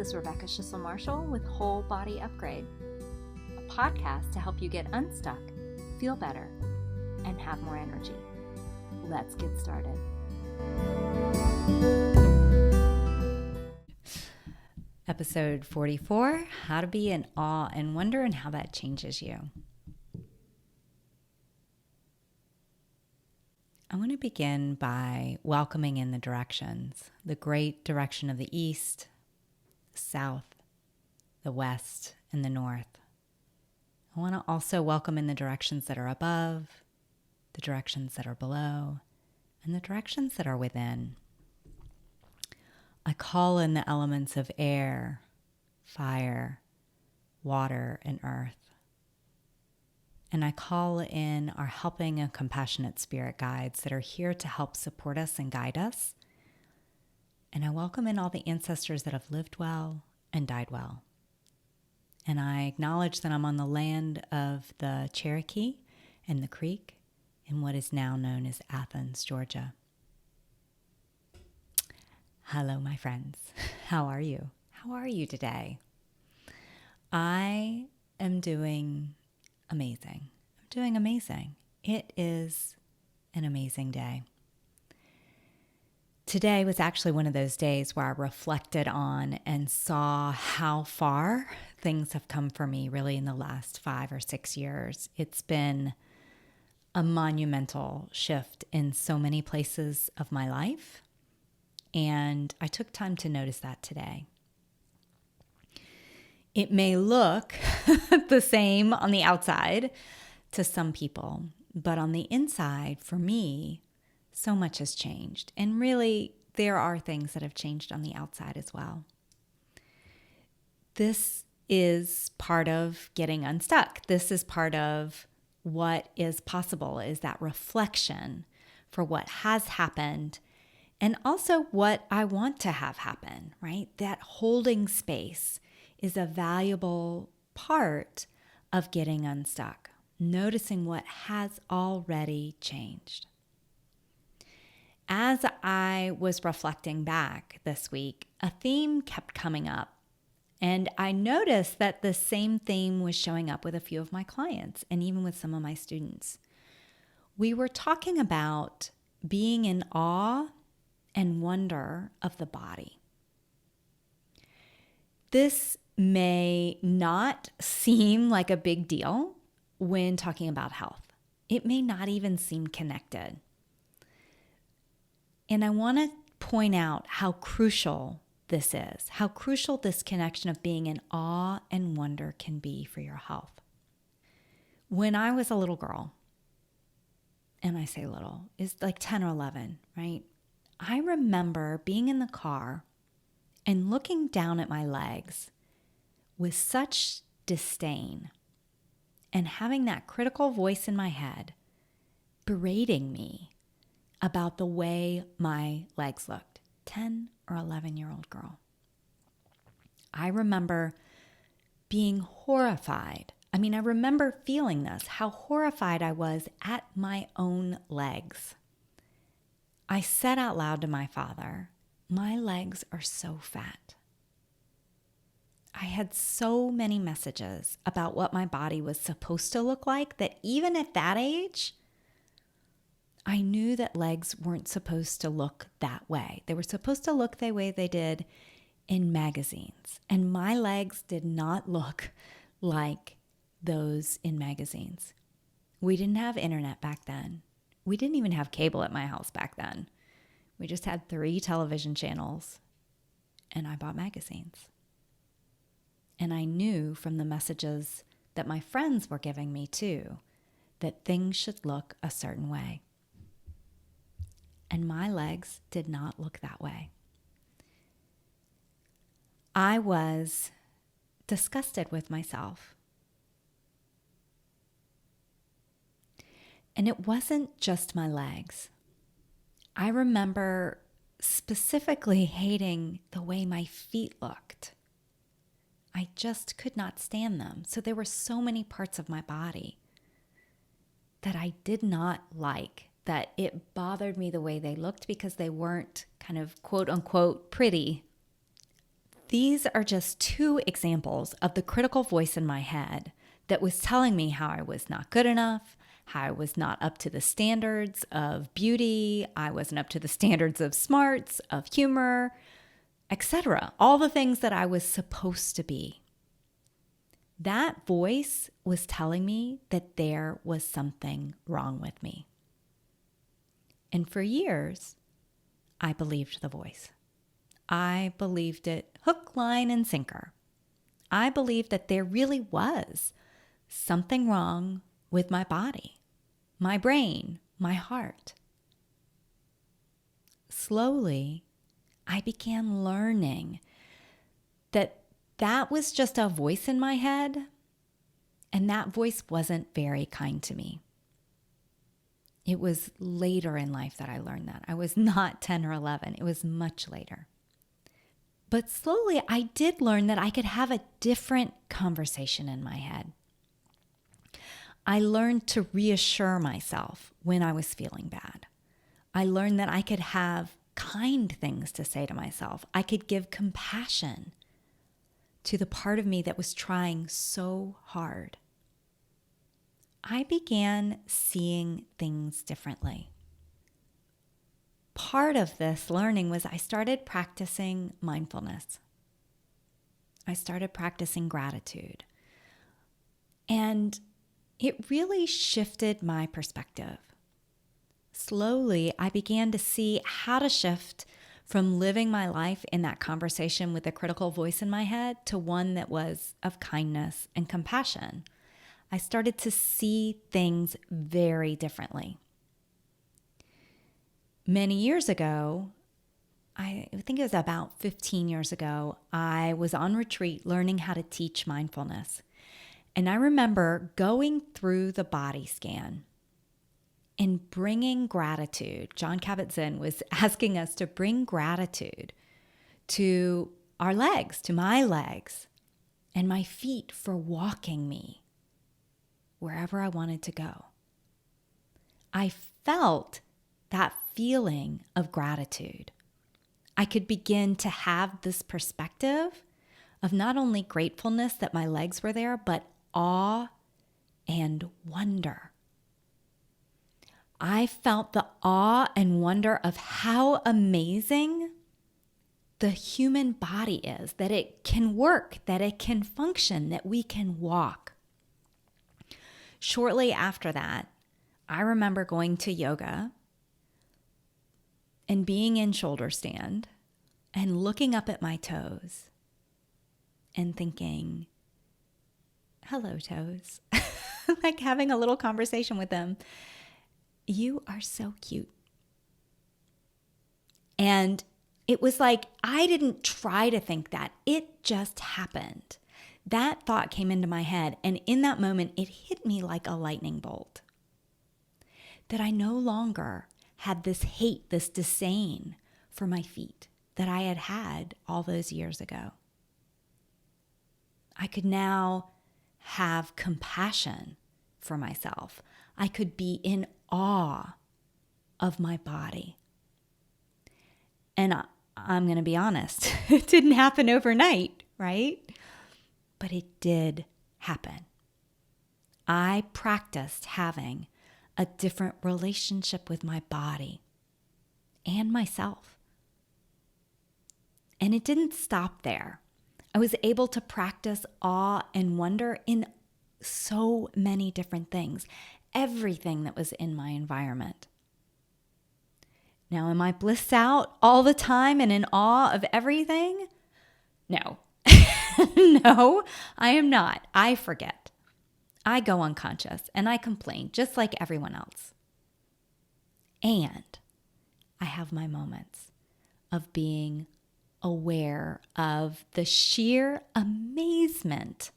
This is Rebecca Schissel-Marshall with Whole Body Upgrade, a podcast to help you get unstuck, feel better, and have more energy. Let's get started. Episode 44, How to Be in Awe and Wonder and How That Changes You. I want to begin by welcoming in the directions, the great direction of the east, the south, the west, and the north. I want to also welcome in the directions that are above, the directions that are below, and the directions that are within. I call in the elements of air, fire, water, and earth. And I call in our helping and compassionate spirit guides that are here to help support us and guide us. And I welcome in all the ancestors that have lived well and died well. And I acknowledge that I'm on the land of the Cherokee and the Creek in what is now known as Athens, Georgia. Hello, my friends. How are you? How are you today? I am doing amazing. I'm doing amazing. It is an amazing day. Today was actually one of those days where I reflected on and saw how far things have come for me really in the last 5 or 6 years. It's been a monumental shift in so many places of my life, and I took time to notice that today. It may look the same on the outside to some people, but on the inside, for me, so much has changed. And really, there are things that have changed on the outside as well. This is part of getting unstuck. This is part of what is possible, is that reflection for what has happened and also what I want to have happen, right? That holding space is a valuable part of getting unstuck, noticing what has already changed. As I was reflecting back this week, a theme kept coming up, and I noticed that the same theme was showing up with a few of my clients and even with some of my students. We were talking about being in awe and wonder of the body. This may not seem like a big deal when talking about health. It may not even seem connected. And I want to point out how crucial this is, how crucial this connection of being in awe and wonder can be for your health. When I was a little girl, and I say little, is like 10 or 11, right? I remember being in the car and looking down at my legs with such disdain and having that critical voice in my head berating me about the way my legs looked. 10 or 11-year-old girl. I remember being horrified. I remember feeling this, how horrified I was at my own legs. I said out loud to my father, "My legs are so fat." I had so many messages about what my body was supposed to look like that even at that age, I knew that legs weren't supposed to look that way. They were supposed to look the way they did in magazines. And my legs did not look like those in magazines. We didn't have internet back then. We didn't even have cable at my house back then. We just had 3 television channels, and I bought magazines. And I knew from the messages that my friends were giving me too, that things should look a certain way. And my legs did not look that way. I was disgusted with myself. And it wasn't just my legs. I remember specifically hating the way my feet looked. I just could not stand them. So there were so many parts of my body that I did not like, that it bothered me the way they looked because they weren't kind of quote unquote pretty These are just two examples of the critical voice in my head that was telling me how I was not good enough, how I was not up to the standards of beauty, I wasn't up to the standards of smarts, of humor, etc. All the things that I was supposed to be. That voice was telling me that there was something wrong with me. And for years, I believed the voice. I believed it hook, line, and sinker. I believed that there really was something wrong with my body, my brain, my heart. Slowly, I began learning that that was just a voice in my head, and that voice wasn't very kind to me. It was later in life that I learned that. I was not 10 or 11. It was much later. But slowly, I did learn that I could have a different conversation in my head. I learned to reassure myself when I was feeling bad. I learned that I could have kind things to say to myself. I could give compassion to the part of me that was trying so hard. I began seeing things differently. Part of this learning was I started practicing mindfulness. I started practicing gratitude. And it really shifted my perspective. Slowly, I began to see how to shift from living my life in that conversation with a critical voice in my head to one that was of kindness and compassion. I started to see things very differently. Many years ago, I think it was about 15 years ago, I was on retreat learning how to teach mindfulness. And I remember going through the body scan and bringing gratitude. John Kabat-Zinn was asking us to bring gratitude to our legs, to my legs, and my feet for walking me wherever I wanted to go. I felt that feeling of gratitude. I could begin to have this perspective of not only gratefulness that my legs were there, but awe and wonder. I felt the awe and wonder of how amazing the human body is, that it can work, that it can function, that we can walk. Shortly after that, I remember going to yoga and being in shoulder stand and looking up at my toes and thinking, hello, toes. Like having a little conversation with them. You are so cute. And it was like, I didn't try to think that. It just happened. That thought came into my head. And in that moment, it hit me like a lightning bolt. That I no longer had this hate, this disdain for my feet that I had had all those years ago. I could now have compassion for myself. I could be in awe of my body. And I'm going to be honest, it didn't happen overnight, right? But it did happen. I practiced having a different relationship with my body and myself. And it didn't stop there. I was able to practice awe and wonder in so many different things, everything that was in my environment. Now, am I blissed out all the time and in awe of everything? No. No, I am not. I forget. I go unconscious and I complain just like everyone else. And I have my moments of being aware of the sheer amazement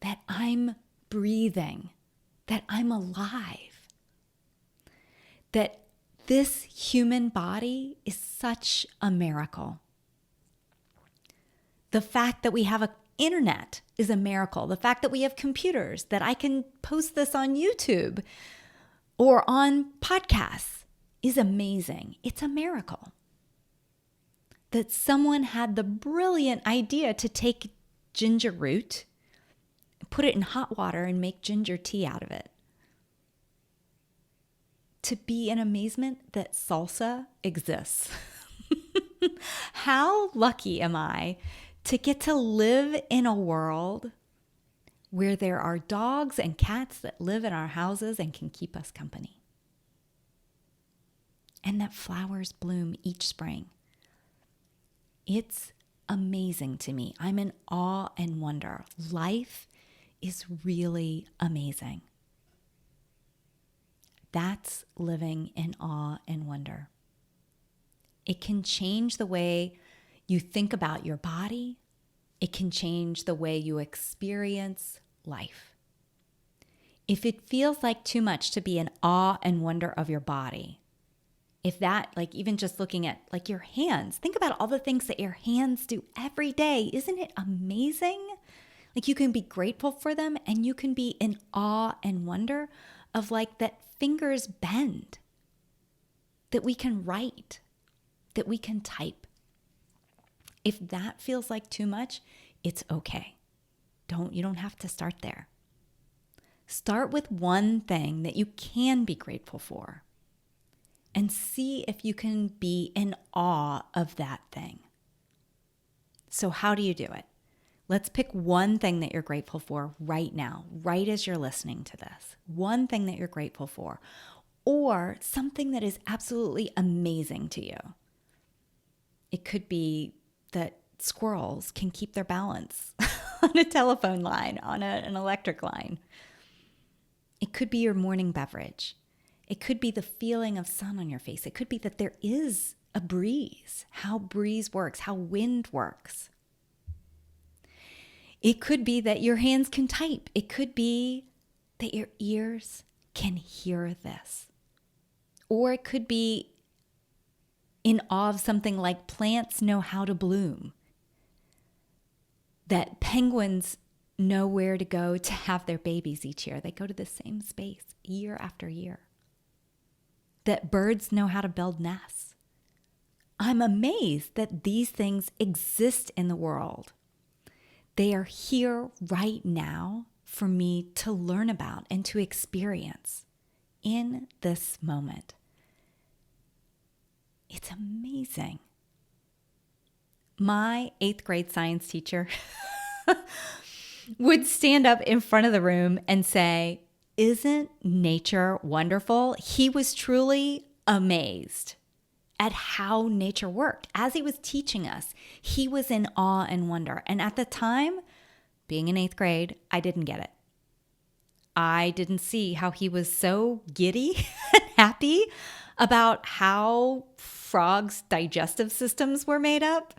that I'm breathing, that I'm alive, that this human body is such a miracle. The fact that we have an internet is a miracle. The fact that we have computers, that I can post this on YouTube or on podcasts is amazing. It's a miracle. that someone had the brilliant idea to take ginger root, put it in hot water, and make ginger tea out of it. To be in amazement that salsa exists. How lucky am I to get to live in a world where there are dogs and cats that live in our houses and can keep us company. And that flowers bloom each spring. It's amazing to me. I'm in awe and wonder. Life is really amazing. That's living in awe and wonder. It can change the way you think about your body. It can change the way you experience life. If it feels like too much to be in awe and wonder of your body, if that, like even just looking at like your hands, think about all the things that your hands do every day. Isn't it amazing? Like you can be grateful for them and you can be in awe and wonder of like that fingers bend, that we can write, that we can type. If that feels like too much, it's okay. You don't have to start there. Start with one thing that you can be grateful for and see if you can be in awe of that thing. So how do you do it? Let's pick one thing that you're grateful for right now, right as you're listening to this. One thing that you're grateful for, or something that is absolutely amazing to you. It could be that squirrels can keep their balance on a telephone line, on an electric line. It could be your morning beverage. It could be the feeling of sun on your face. It could be that there is a breeze, how breeze works, how wind works. It could be that your hands can type. It could be that your ears can hear this. Or it could be in awe of something like plants know how to bloom, that penguins know where to go to have their babies each year. They go to the same space year after year. That birds know how to build nests. I'm amazed that these things exist in the world. They are here right now for me to learn about and to experience in this moment. It's amazing. My 8th grade science teacher would stand up in front of the room and say, "Isn't nature wonderful?" He was truly amazed at how nature worked. As he was teaching us, he was in awe and wonder. And at the time, being in 8th grade, I didn't get it. I didn't see how he was so giddy and happy about how frogs' digestive systems were made up.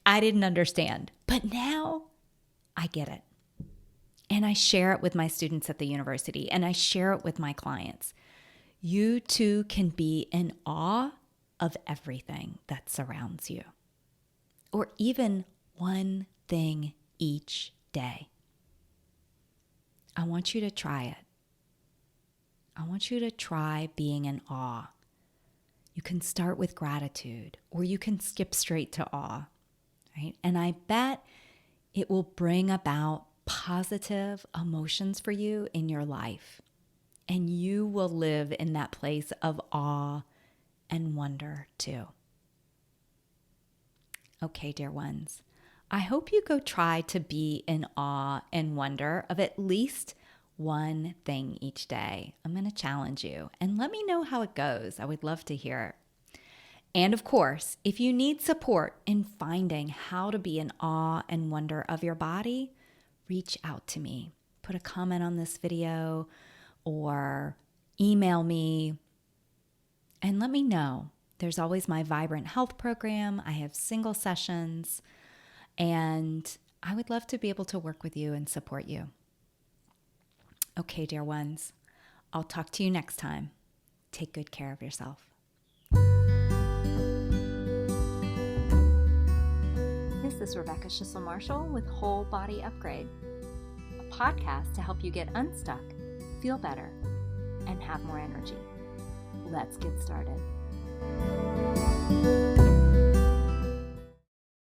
I didn't understand. But now I get it. And I share it with my students at the university, and I share it with my clients. You too can be in awe of everything that surrounds you, or even one thing each day. I want you to try it. I want you to try being in awe. You can start with gratitude, or you can skip straight to awe, right? And I bet it will bring about positive emotions for you in your life. And you will live in that place of awe and wonder too. Okay, dear ones, I hope you go try to be in awe and wonder of at least one thing each day. I'm going to challenge you and let me know how it goes. I would love to hear it. And of course, if you need support in finding how to be in awe and wonder of your body, reach out to me. Put a comment on this video or email me and let me know. There's always my Vibrant Health program. I have single sessions, and I would love to be able to work with you and support you. Okay, dear ones, I'll talk to you next time. Take good care of yourself. This is Rebecca Schissel-Marshall with Whole Body Upgrade, a podcast to help you get unstuck, feel better, and have more energy. Let's get started.